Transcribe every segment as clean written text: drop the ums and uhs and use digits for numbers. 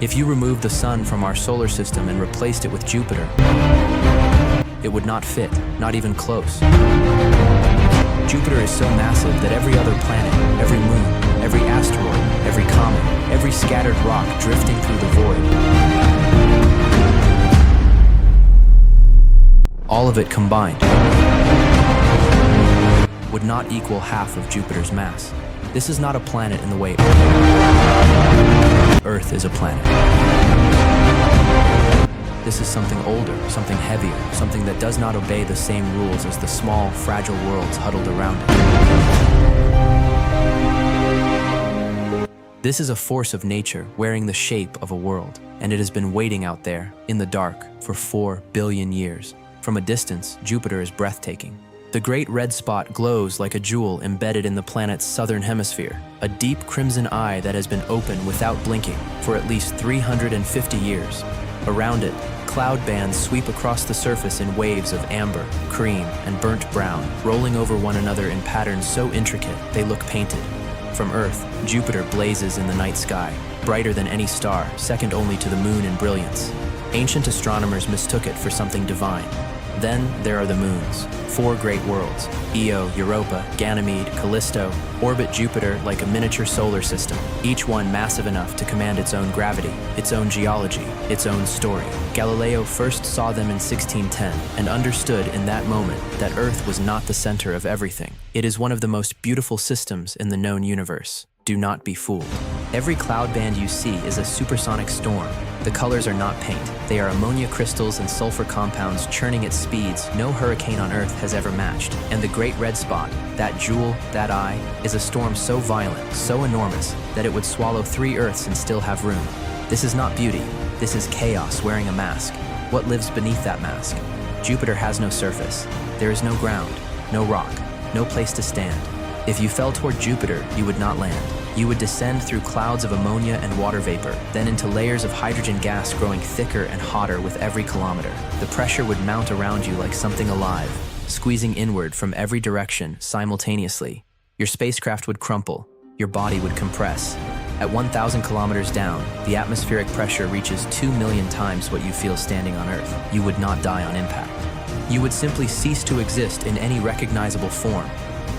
If you removed the Sun from our solar system and replaced it with Jupiter, it would not fit, not even close. Jupiter is so massive that every other planet, every moon, every asteroid, every comet, every scattered rock drifting through the void, all of it combined, would not equal half of Jupiter's mass. This is not a planet in the way Earth is a planet. This is something older, something heavier, something that does not obey the same rules as the small, fragile worlds huddled around it. This is a force of nature wearing the shape of a world, and it has been waiting out there, in the dark, for 4 billion years. From a distance, Jupiter is breathtaking. The great red spot glows like a jewel embedded in the planet's southern hemisphere, a deep crimson eye that has been open without blinking for at least 350 years. Around it, cloud bands sweep across the surface in waves of amber, cream, and burnt brown, rolling over one another in patterns so intricate they look painted. From Earth, Jupiter blazes in the night sky, brighter than any star, second only to the moon in brilliance. Ancient astronomers mistook it for something divine. Then there are the moons, 4 great worlds, Io, Europa, Ganymede, Callisto, orbit Jupiter like a miniature solar system, each one massive enough to command its own gravity, its own geology, its own story. Galileo first saw them in 1610 and understood in that moment that Earth was not the center of everything. It is one of the most beautiful systems in the known universe. Do not be fooled. Every cloud band you see is a supersonic storm. The colors are not paint. They are ammonia crystals and sulfur compounds churning at speeds no hurricane on Earth has ever matched. And the great red spot, that jewel, that eye, is a storm so violent, so enormous, that it would swallow 3 Earths and still have room. This is not beauty. This is chaos wearing a mask. What lives beneath that mask? Jupiter has no surface. There is no ground, no rock, no place to stand. If you fell toward Jupiter, you would not land. You would descend through clouds of ammonia and water vapor, then into layers of hydrogen gas growing thicker and hotter with every kilometer. The pressure would mount around you like something alive, squeezing inward from every direction simultaneously. Your spacecraft would crumple, your body would compress. At 1,000 kilometers down, the atmospheric pressure reaches 2 million times what you feel standing on Earth. You would not die on impact. You would simply cease to exist in any recognizable form.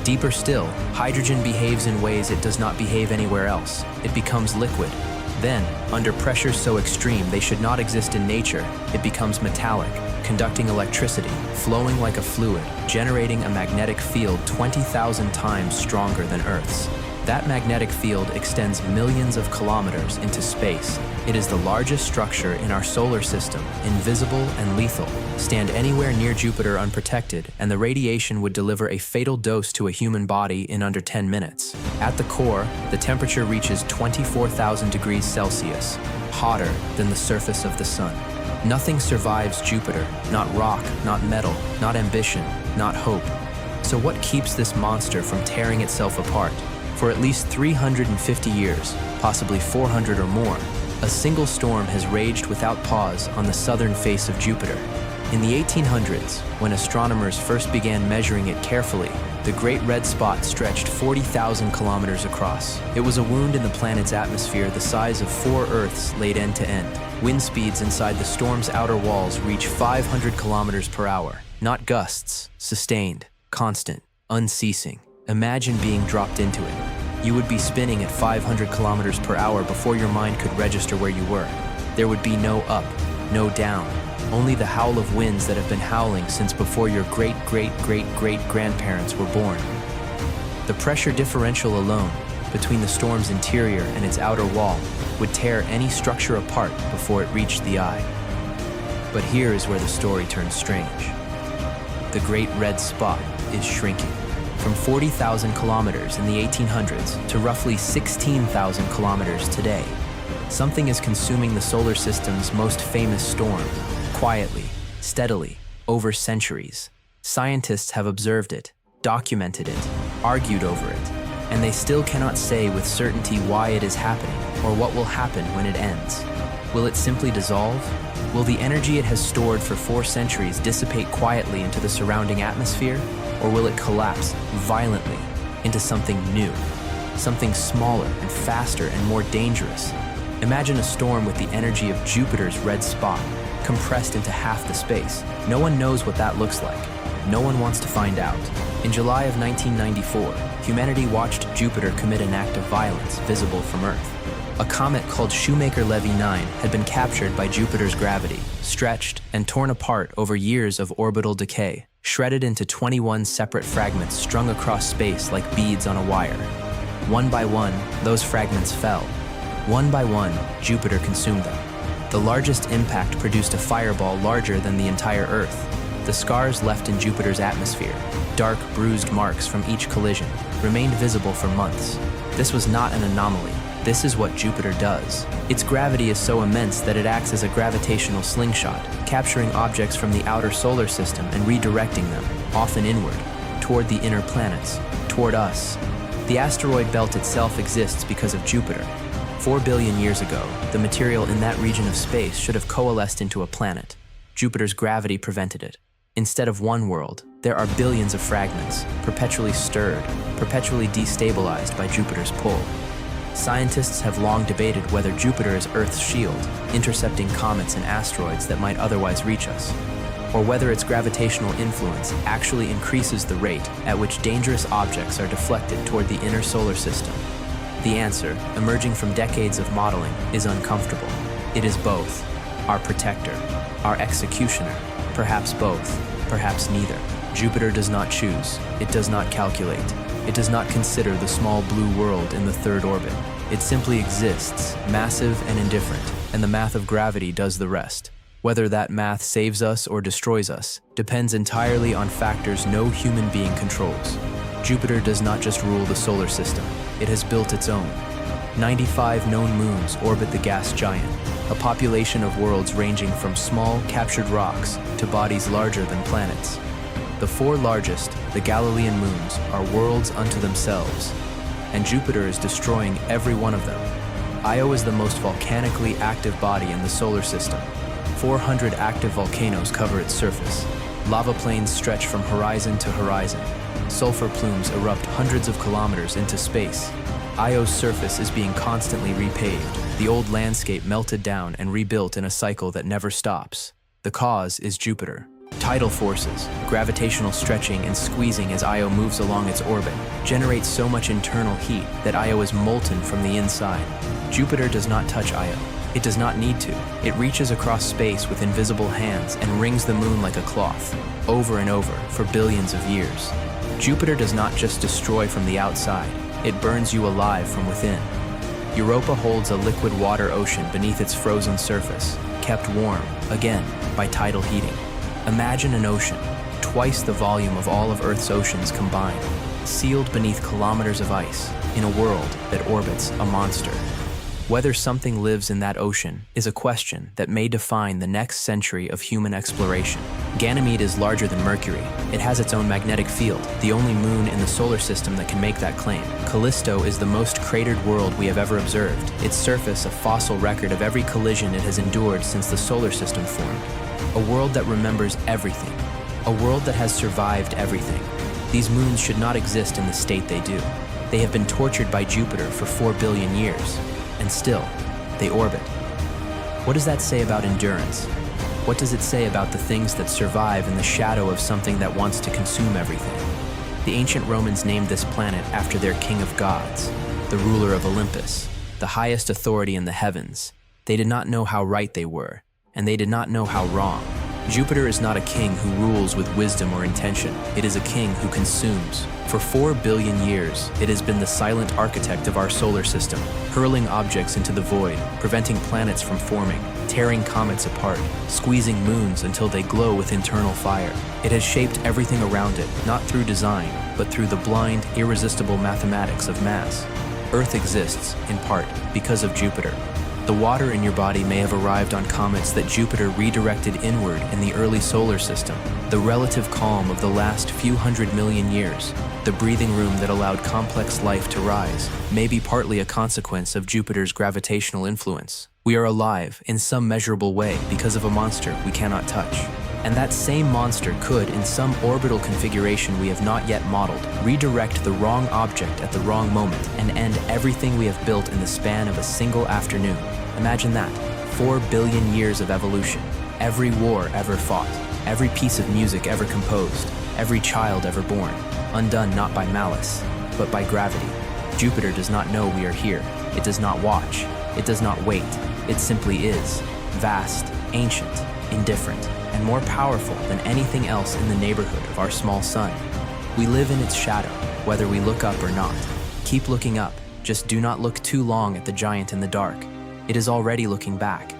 Deeper still, hydrogen behaves in ways it does not behave anywhere else. It becomes liquid. Then, under pressure so extreme they should not exist in nature, it becomes metallic, conducting electricity, flowing like a fluid, generating a magnetic field 20,000 times stronger than Earth's. That magnetic field extends millions of kilometers into space. It is the largest structure in our solar system, invisible and lethal. Stand anywhere near Jupiter unprotected, and the radiation would deliver a fatal dose to a human body in under 10 minutes. At the core, the temperature reaches 24,000 degrees Celsius, hotter than the surface of the sun. Nothing survives Jupiter, not rock, not metal, not ambition, not hope. So what keeps this monster from tearing itself apart? For at least 350 years, possibly 400 or more, a single storm has raged without pause on the southern face of Jupiter. In the 1800s, when astronomers first began measuring it carefully, the Great Red Spot stretched 40,000 kilometers across. It was a wound in the planet's atmosphere the size of 4 Earths laid end to end. Wind speeds inside the storm's outer walls reach 500 kilometers per hour. Not gusts, sustained, constant, unceasing. Imagine being dropped into it. You would be spinning at 500 kilometers per hour before your mind could register where you were. There would be no up, no down, only the howl of winds that have been howling since before your great-great-great-great-grandparents were born. The pressure differential alone, between the storm's interior and its outer wall, would tear any structure apart before it reached the eye. But here is where the story turns strange. The Great Red Spot is shrinking. From 40,000 kilometers in the 1800s to roughly 16,000 kilometers today. Something is consuming the solar system's most famous storm, quietly, steadily, over centuries. Scientists have observed it, documented it, argued over it, and they still cannot say with certainty why it is happening or what will happen when it ends. Will it simply dissolve? Will the energy it has stored for 4 centuries dissipate quietly into the surrounding atmosphere? Or will it collapse violently into something new, something smaller and faster and more dangerous? Imagine a storm with the energy of Jupiter's red spot, compressed into half the space. No one knows what that looks like. No one wants to find out. In July of 1994, humanity watched Jupiter commit an act of violence visible from Earth. A comet called Shoemaker-Levy 9 had been captured by Jupiter's gravity, stretched and torn apart over years of orbital decay, shredded into 21 separate fragments strung across space like beads on a wire. One by one, those fragments fell. One by one, Jupiter consumed them. The largest impact produced a fireball larger than the entire Earth. The scars left in Jupiter's atmosphere, dark, bruised marks from each collision, remained visible for months. This was not an anomaly. This is what Jupiter does. Its gravity is so immense that it acts as a gravitational slingshot, capturing objects from the outer solar system and redirecting them, often inward, toward the inner planets, toward us. The asteroid belt itself exists because of Jupiter. 4 billion years ago, the material in that region of space should have coalesced into a planet. Jupiter's gravity prevented it. Instead of one world, there are billions of fragments, perpetually stirred, perpetually destabilized by Jupiter's pull. Scientists have long debated whether Jupiter is Earth's shield, intercepting comets and asteroids that might otherwise reach us, or whether its gravitational influence actually increases the rate at which dangerous objects are deflected toward the inner solar system. The answer, emerging from decades of modeling, is uncomfortable. It is both. Our protector, our executioner, perhaps both, perhaps neither. Jupiter does not choose. It does not calculate. It does not consider the small blue world in the third orbit. It simply exists, massive and indifferent, and the math of gravity does the rest. Whether that math saves us or destroys us depends entirely on factors no human being controls. Jupiter does not just rule the solar system. It has built its own. 95 known moons orbit the gas giant, a population of worlds ranging from small, captured rocks to bodies larger than planets. The 4 largest, the Galilean moons, are worlds unto themselves, and Jupiter is destroying every one of them. Io is the most volcanically active body in the solar system. 400 active volcanoes cover its surface. Lava plains stretch from horizon to horizon. Sulfur plumes erupt hundreds of kilometers into space. Io's surface is being constantly repaved, the old landscape melted down and rebuilt in a cycle that never stops. The cause is Jupiter. Tidal forces, gravitational stretching and squeezing as Io moves along its orbit, generate so much internal heat that Io is molten from the inside. Jupiter does not touch Io. It does not need to. It reaches across space with invisible hands and wrings the moon like a cloth, over and over, for billions of years. Jupiter does not just destroy from the outside, it burns you alive from within. Europa holds a liquid water ocean beneath its frozen surface, kept warm, again, by tidal heating. Imagine an ocean, twice the volume of all of Earth's oceans combined, sealed beneath kilometers of ice, in a world that orbits a monster. Whether something lives in that ocean is a question that may define the next century of human exploration. Ganymede is larger than Mercury. It has its own magnetic field, the only moon in the solar system that can make that claim. Callisto is the most cratered world we have ever observed, its surface a fossil record of every collision it has endured since the solar system formed. A world that remembers everything. A world that has survived everything. These moons should not exist in the state they do. They have been tortured by Jupiter for 4 billion years. And still, they orbit. What does that say about endurance? What does it say about the things that survive in the shadow of something that wants to consume everything? The ancient Romans named this planet after their king of gods, the ruler of Olympus, the highest authority in the heavens. They did not know how right they were, and they did not know how wrong. Jupiter is not a king who rules with wisdom or intention. It is a king who consumes. For 4 billion years, it has been the silent architect of our solar system, hurling objects into the void, preventing planets from forming, tearing comets apart, squeezing moons until they glow with internal fire. It has shaped everything around it, not through design, but through the blind, irresistible mathematics of mass. Earth exists, in part, because of Jupiter. The water in your body may have arrived on comets that Jupiter redirected inward in the early solar system. The relative calm of the last few 100 million years, the breathing room that allowed complex life to rise, may be partly a consequence of Jupiter's gravitational influence. We are alive in some measurable way because of a monster we cannot touch. And that same monster could, in some orbital configuration we have not yet modeled, redirect the wrong object at the wrong moment and end everything we have built in the span of a single afternoon. Imagine that. 4 billion years of evolution. Every war ever fought. Every piece of music ever composed. Every child ever born. Undone not by malice, but by gravity. Jupiter does not know we are here. It does not watch. It does not wait. It simply is. Vast, ancient, indifferent, and more powerful than anything else in the neighborhood of our small sun. We live in its shadow, whether we look up or not. Keep looking up. Just do not look too long at the giant in the dark. It is already looking back.